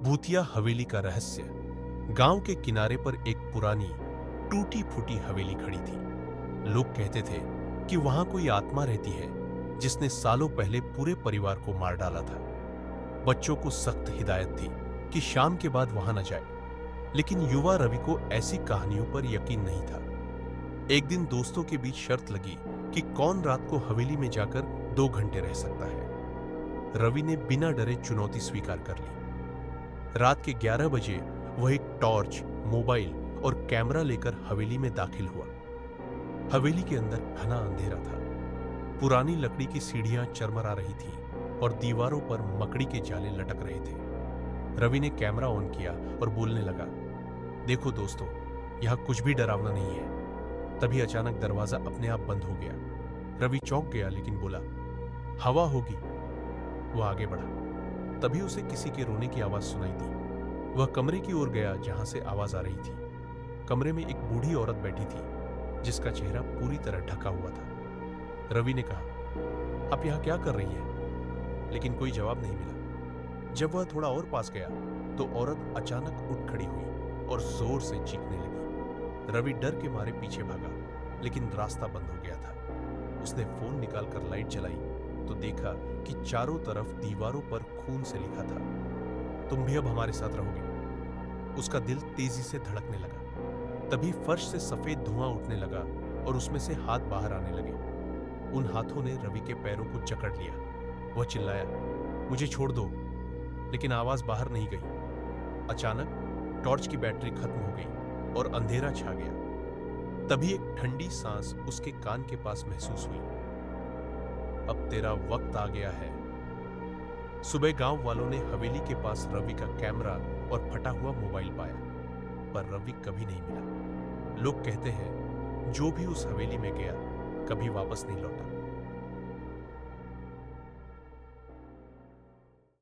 भूतिया हवेली का रहस्य। गांव के किनारे पर एक पुरानी टूटी फूटी हवेली खड़ी थी। लोग कहते थे कि वहां कोई आत्मा रहती है जिसने सालों पहले पूरे परिवार को मार डाला था। बच्चों को सख्त हिदायत थी कि शाम के बाद वहां न जाए, लेकिन युवा रवि को ऐसी कहानियों पर यकीन नहीं था। एक दिन दोस्तों के बीच शर्त लगी कि कौन रात को हवेली में जाकर 2 घंटे रह सकता है। रवि ने बिना डरे चुनौती स्वीकार कर ली। रात के 11 बजे वह एक टॉर्च, मोबाइल और कैमरा लेकर हवेली में दाखिल हुआ। हवेली के अंदर घना अंधेरा था। पुरानी लकड़ी की सीढ़ियां चरमरा रही थीं और दीवारों पर मकड़ी के जाले लटक रहे थे। रवि ने कैमरा ऑन किया और बोलने लगा, देखो दोस्तों, यहां कुछ भी डरावना नहीं है। तभी अचानक दरवाजा अपने आप बंद हो गया। रवि चौंक गया लेकिन बोला, हवा होगी। वह आगे बढ़ा। तभी उसे किसी के रोने की आवाज सुनाई दी। वह कमरे की ओर गया जहां से आवाज आ रही थी। कमरे में एक बूढ़ी औरत बैठी थी जिसका चेहरा पूरी तरह ढका हुआ था। रवि ने कहा, आप यहां क्या कर रही हैं? लेकिन कोई जवाब नहीं मिला। जब वह थोड़ा और पास गया तो औरत अचानक उठ खड़ी हुई और जोर से चीखने लगी। रवि डर के मारे पीछे भागा, लेकिन रास्ता बंद हो गया था। उसने फोन निकालकर लाइट जलाई तो देखा कि चारों तरफ दीवारों पर खून से लिखा था, तुम भी अब हमारे साथ रहोगे। उसका दिल तेजी से धड़कने लगा। तभी फर्श से सफेद धुआं उठने लगा और उसमें से हाथ बाहर आने लगे। उन हाथों ने रवि के पैरों को जकड़ लिया। वह चिल्लाया, मुझे छोड़ दो, लेकिन आवाज बाहर नहीं गई। अचानक टॉर्च की बैटरी खत्म हो गई और अंधेरा छा गया। तभी एक ठंडी सांस उसके कान के पास महसूस हुई। अब तेरा वक्त आ गया है। सुबह गांव वालों ने हवेली के पास रवि का कैमरा और फटा हुआ मोबाइल पाया, पर रवि कभी नहीं मिला। लोग कहते हैं जो भी उस हवेली में गया कभी वापस नहीं लौटा।